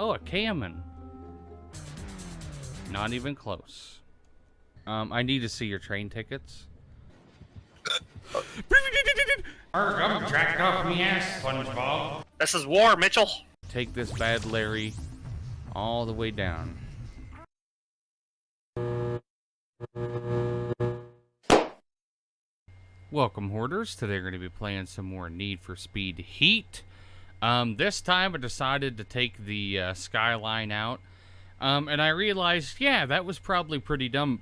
Oh, a Cayman. Not even close. I need to see your train tickets. I'm jacked off me ass, SpongeBob. This is war, Mitchell. Take this bad Larry all the way down. Welcome, Hoarders. Today we're going to be playing some more Need for Speed Heat. This time I decided to take the Skyline out. And I realized, yeah, that was probably pretty dumb.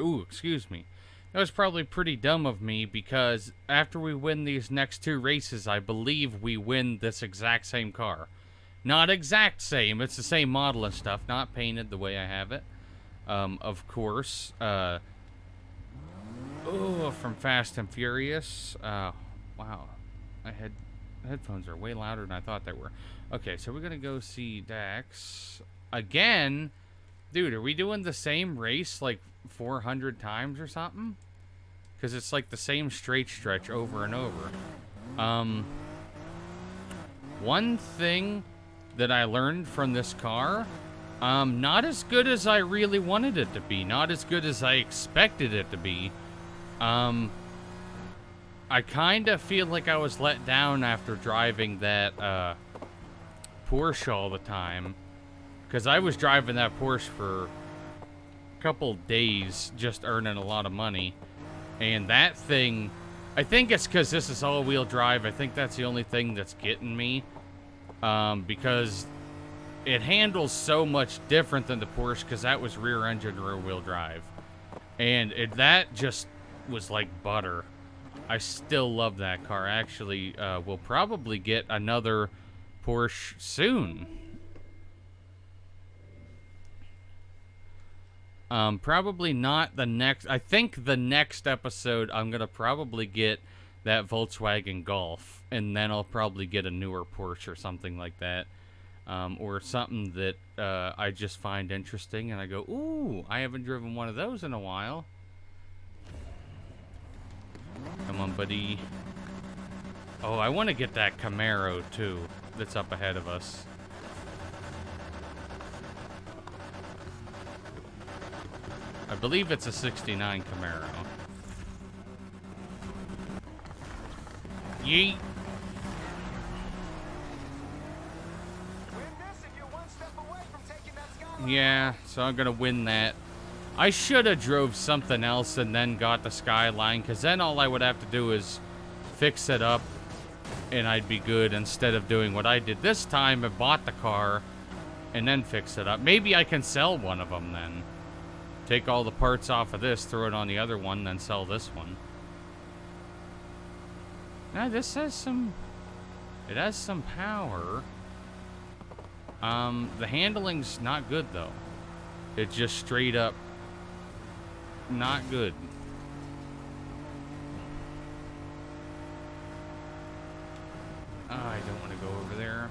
Ooh, excuse me. That was probably pretty dumb of me because after we win these next two races, I believe we win this exact same car. Not exact same, it's the same model and stuff, not painted the way I have it. Of course. From Fast and Furious. Wow. Headphones are way louder than I thought they were. Okay, so we're gonna go see Dax. Again? Dude, are we doing the same race like 400 times or something? Because it's like the same straight stretch over and over. One thing that I learned from this car, not as good as I really wanted it to be. Not as good as I expected it to be. I kind of feel like I was let down after driving that Porsche all the time. Because I was driving that Porsche for a couple days, just earning a lot of money. And that thing, I think it's because this is all-wheel drive. I think that's the only thing that's getting me. Because it handles so much different than the Porsche, because that was rear-engine, rear-wheel drive. And that just was like butter. I still love that car. Actually, we'll probably get another Porsche soon. Probably not the next. I think the next episode I'm gonna probably get that Volkswagen Golf, and then I'll probably get a newer Porsche or something like that, or something that I just find interesting, and I go, ooh, I haven't driven one of those in a while. Come on, buddy. Oh, I want to get that Camaro too. That's up ahead of us. I believe it's a 69 Camaro. Yeet. Yeah, so I'm gonna win that. I should have drove something else and then got the Skyline, because then all I would have to do is fix it up and I'd be good, instead of doing what I did this time and bought the car and then fix it up. Maybe I can sell one of them then. Take all the parts off of this, throw it on the other one, then sell this one. Now this has some... It has some power. The handling's not good though. It's just straight up not good. Oh, I don't want to go over there.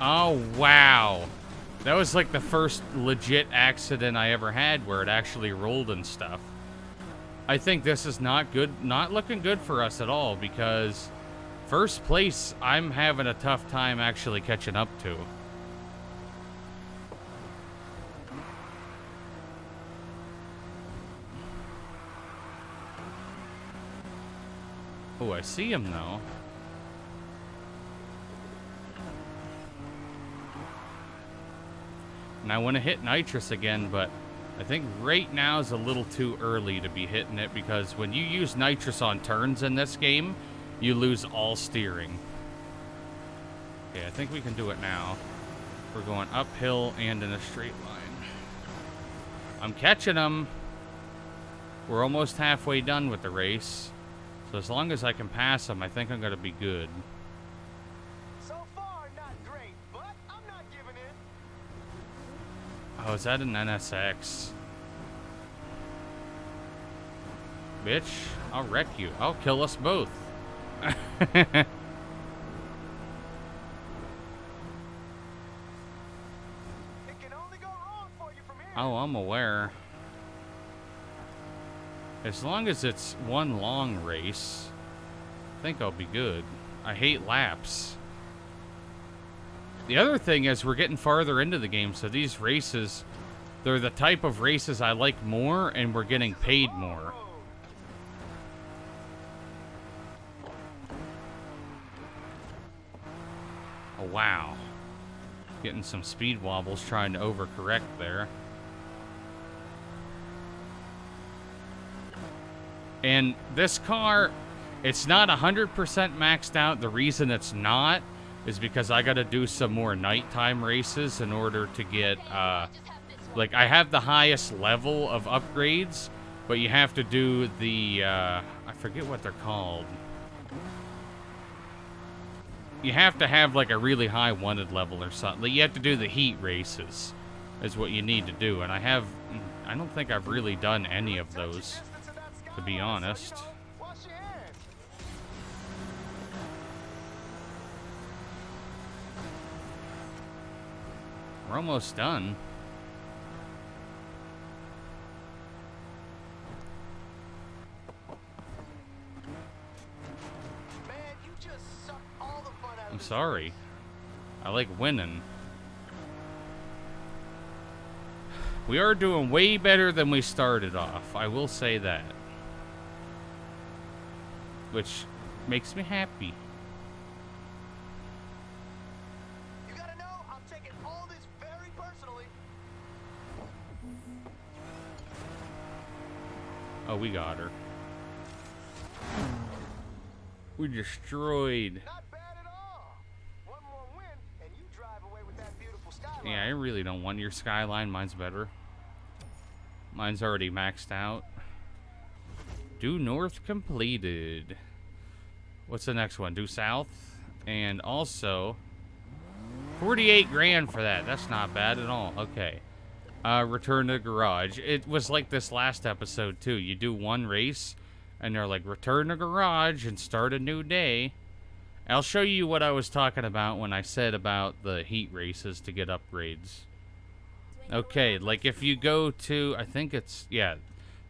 Oh, wow. That was like the first legit accident I ever had where it actually rolled and stuff. I think this is not good, not looking good for us at all, because first place I'm having a tough time actually catching up to. Oh, I see him though. And I want to hit nitrous again, but I think right now is a little too early to be hitting it, because when you use nitrous on turns in this game, you lose all steering. Okay, I think we can do it now. We're going uphill and in a straight line. I'm catching them. We're almost halfway done with the race. So as long as I can pass them, I think I'm going to be good. So far, not great, but I'm not giving in. Oh, is that an NSX? Bitch, I'll wreck you. I'll kill us both. It can only go wrong for you from here. Oh, I'm aware. As long as it's one long race, I think I'll be good. I hate laps. The other thing is we're getting farther into the game, so these races, they're the type of races I like more, and we're getting paid more. Oh, wow. Getting some speed wobbles trying to overcorrect there. And this car, it's not 100% maxed out. The reason it's not is because I got to do some more nighttime races in order to get, like, I have the highest level of upgrades, but you have to do the, I forget what they're called. You have to have, like, a really high wanted level or something. Like, you have to do the heat races is what you need to do. And I don't think I've really done any of those, to be honest. We're almost done. I'm sorry. I like winning. We are doing way better than we started off. I will say that. Which makes me happy. You gotta know, I'm taking all this very personally. Oh, we got her. We destroyed. Not bad at all. One more win, and you drive away with that beautiful Skyline. Yeah, I really don't want your Skyline. Mine's better. Mine's already maxed out. Due north completed. What's the next one? Due south. And also 48 grand for that. That's not bad at all. Okay. Return to garage. It was like this last episode too. You do one race and they're like, return to garage and start a new day. I'll show you what I was talking about when I said about the heat races to get upgrades. Okay, like if you go to, I think it's, yeah,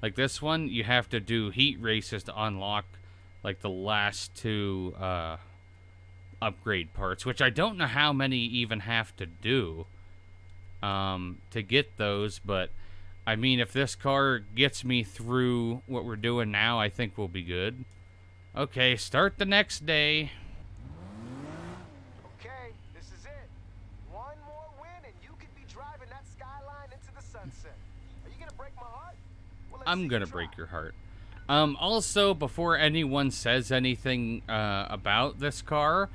like this one, you have to do heat races to unlock like the last two upgrade parts, which I don't know how many even have to do to get those, but I mean, if this car gets me through what we're doing now, I think we'll be good. Okay, start the next day. Okay, this is it. One more win and you could be driving that Skyline into the sunset. Are you gonna break my heart? Well, I'm gonna break your heart. Also, before anyone says anything about this car,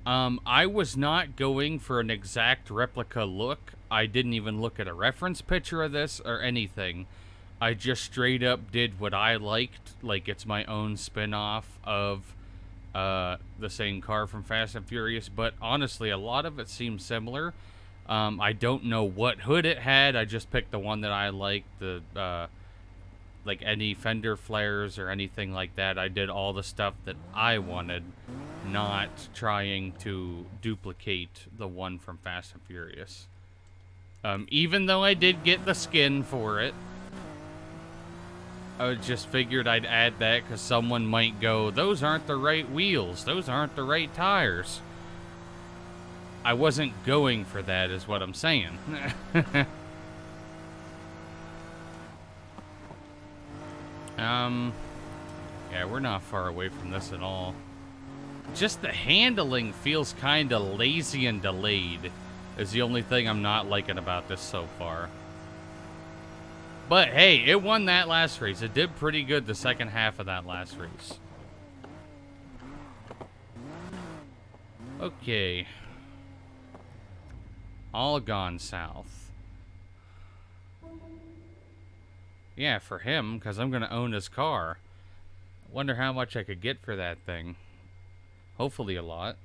I was not going for an exact replica look. I didn't even look at a reference picture of this or anything. I just straight up did what I liked, like it's my own spin-off of the same car from Fast and Furious, but honestly, a lot of it seems similar. I don't know what hood it had. I just picked the one that I liked, like any fender flares or anything like that. I did all the stuff that I wanted, not trying to duplicate the one from Fast and Furious. Even though I did get the skin for it, I just figured I'd add that because someone might go, those aren't the right wheels, those aren't the right tires. I wasn't going for that is what I'm saying. Yeah, we're not far away from this at all. Just the handling feels kind of lazy and delayed is the only thing I'm not liking about this so far. But hey, it won that last race. It did pretty good the second half of that last race. Okay. All gone south. Yeah, for him, because I'm going to own his car. Wonder how much I could get for that thing. Hopefully a lot.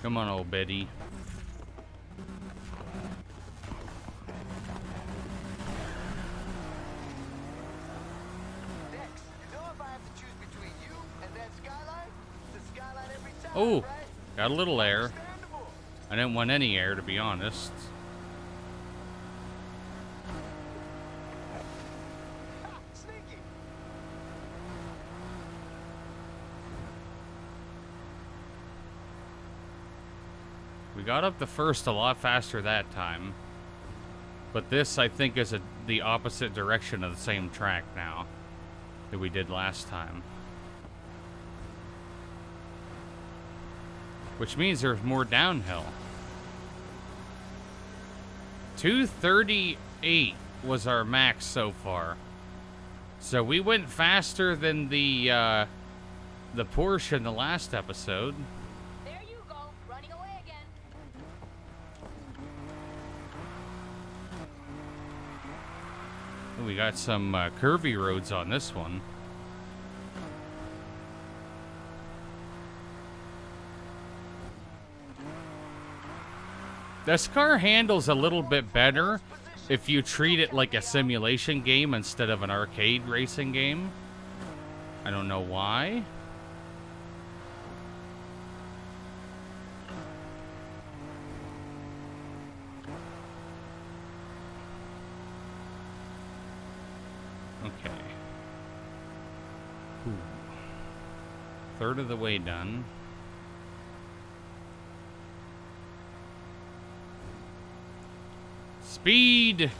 Come on, old Betty. Dex, you know if I have to choose between you and that Skyline, the Skyline Oh, got a little air. Understandable. I didn't want any air, to be honest. Ha, sneaky. We got up the first a lot faster that time. But this, I think, is the opposite direction of the same track now that we did last time. Which means there's more downhill. 238 was our max so far. So we went faster than the Porsche in the last episode. There you go, running away again. We got some curvy roads on this one. This car handles a little bit better if you treat it like a simulation game instead of an arcade racing game. I don't know why. Okay. Ooh. Third of the way done. Speed! Man,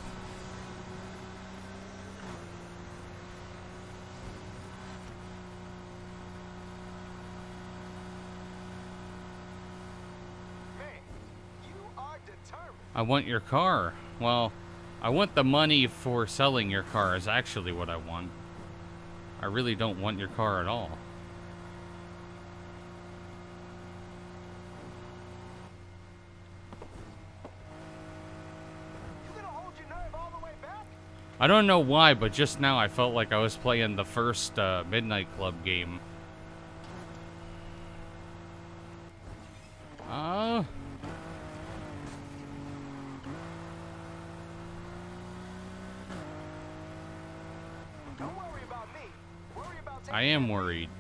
you are determined. I want your car. Well, I want the money for selling your car is actually what I want. I really don't want your car at all. You gonna hold your nerve all the way back? I don't know why, but just now I felt like I was playing the first Midnight Club game. Don't worry about me. Worry about taking I am worried.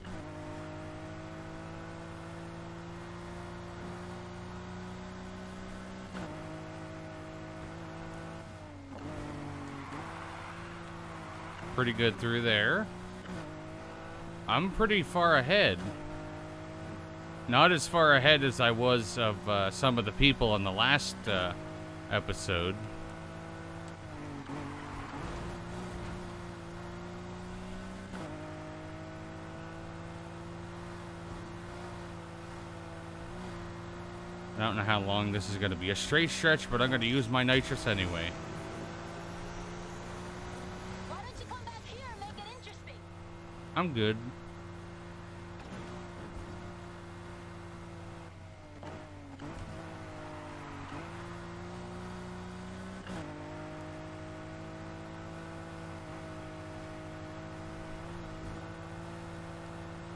Pretty good through there. I'm pretty far ahead. Not as far ahead as I was of some of the people in the last episode. I don't know how long this is going to be a straight stretch, but I'm going to use my nitrous anyway. Why don't you come back here and make it interesting? I'm good.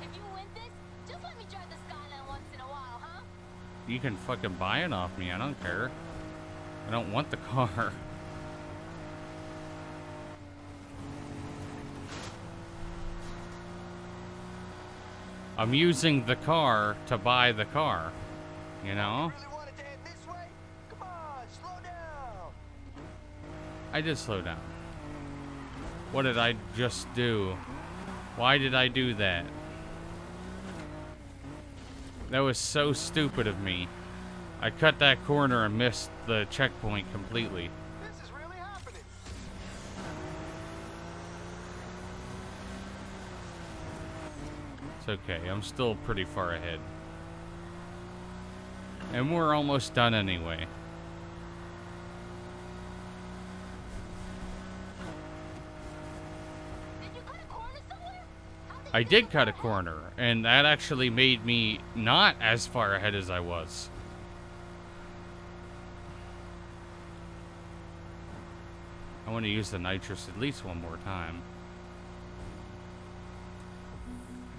If you win this, just let me drive the Skyline once in a while, huh? You can fucking buy it off me. I don't care. I don't want the car. I'm using the car to buy the car. You know? Really wanted to head this way? Come on, slow down. I did slow down. What did I just do? Why did I do that? That was so stupid of me. I cut that corner and missed the checkpoint completely. This is really happening. It's okay. I'm still pretty far ahead. And we're almost done anyway. Did you cut a corner somewhere? How I you did get cut a so far ahead? corner, and that actually made me not as far ahead as I was. I want to use the nitrous at least one more time.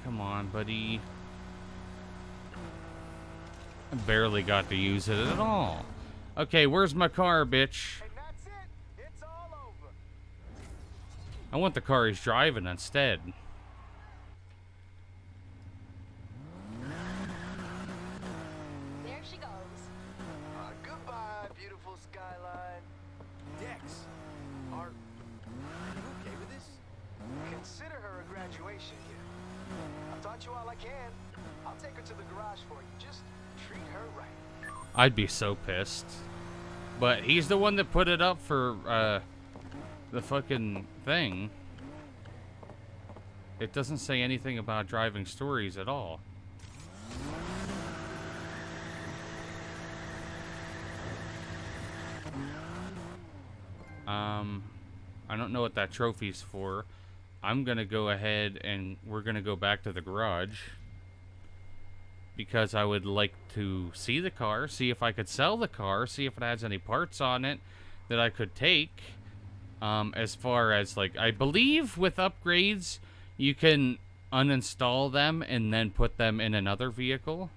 Come on, buddy. I barely got to use it at all. Okay, where's my car, bitch? And that's it. It's all over. I want the car he's driving instead. I'll take her to the garage for you. Just treat her right. I'd be so pissed. But he's the one that put it up for, the fucking thing. It doesn't say anything about driving stories at all. I don't know what that trophy's for. I'm gonna go ahead and we're gonna go back to the garage because I would like to see the car, see if I could sell the car, see if it has any parts on it that I could take. As far as, like, I believe with upgrades, you can uninstall them and then put them in another vehicle.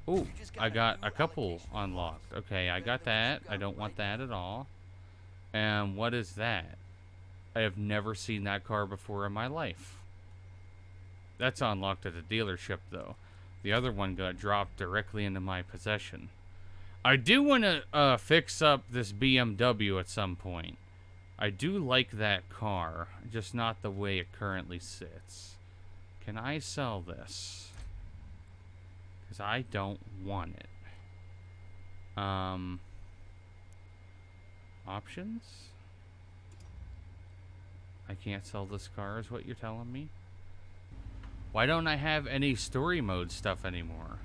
Oh, I got a couple unlocked. Okay, I got that. I don't want that at all. And what is that? I have never seen that car before in my life. That's unlocked at a dealership, though. The other one got dropped directly into my possession. I do want to fix up this BMW at some point. I do like that car, just not the way it currently sits. Can I sell this? Because I don't want it. Options? I can't sell this car is what you're telling me? Why don't I have any story mode stuff anymore?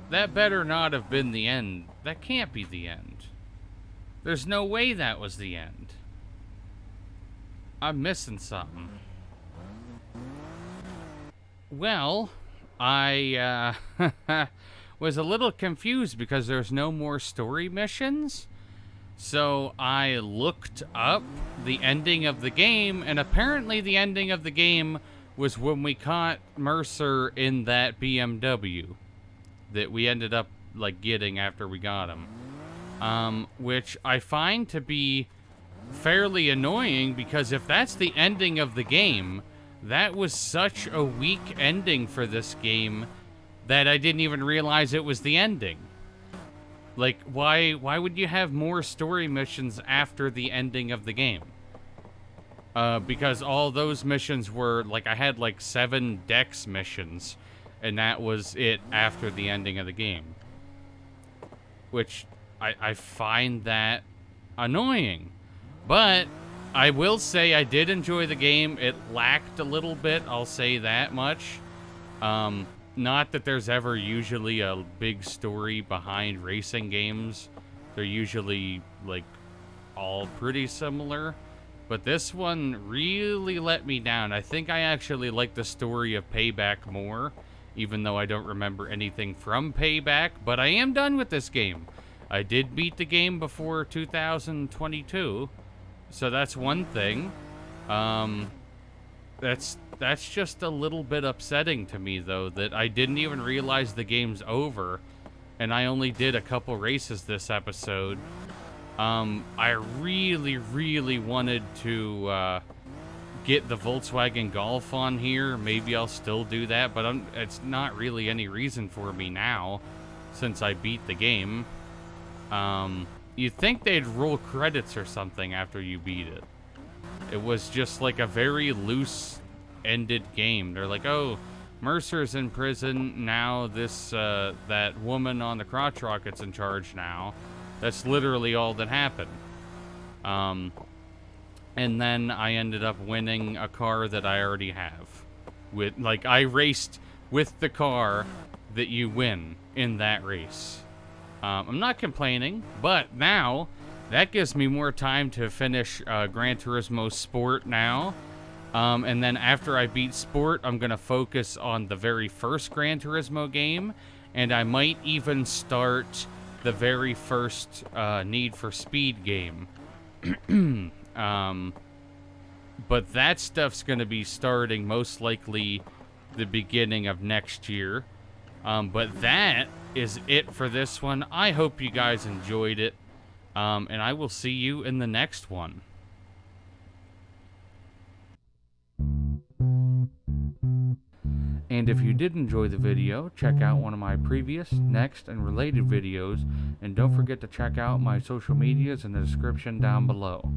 That better not have been the end. That can't be the end. There's no way that was the end. I'm missing something. Well, I was a little confused because there's no more story missions. So I looked up the ending of the game, and apparently the ending of the game was when we caught Mercer in that BMW that we ended up, like, getting after we got him. Which I find to be fairly annoying, because if that's the ending of the game, that was such a weak ending for this game that I didn't even realize it was the ending. Like, why would you have more story missions after the ending of the game? Because all those missions were, like, I had, like, 7 Dex missions, and that was it after the ending of the game. Which, I find that annoying. But I will say I did enjoy the game. It lacked a little bit, I'll say that much. Not that there's ever usually a big story behind racing games. They're usually, like, all pretty similar. But this one really let me down. I think I actually like the story of Payback more, even though I don't remember anything from Payback. But I am done with this game. I did beat the game before 2022, so that's one thing. That's just a little bit upsetting to me, though, that I didn't even realize the game's over, and I only did a couple races this episode. I really wanted to get the Volkswagen Golf on here. Maybe I'll still do that, but it's not really any reason for me now, since I beat the game. You'd think they'd roll credits or something after you beat it. It was just like a very loose-ended game. They're like, oh, Mercer's in prison, now this, that woman on the crotch rocket's in charge now. That's literally all that happened. And then I ended up winning a car that I already have. Like, I raced with the car that you win in that race. I'm not complaining, but now that gives me more time to finish Gran Turismo Sport now. And then after I beat Sport, I'm going to focus on the very first Gran Turismo game, and I might even start the very first Need for Speed game. But that stuff's going to be starting most likely the beginning of next year. But that is it for this one. I hope you guys enjoyed it, and I will see you in the next one. And if you did enjoy the video, check out one of my previous, next, and related videos, and don't forget to check out my social medias in the description down below.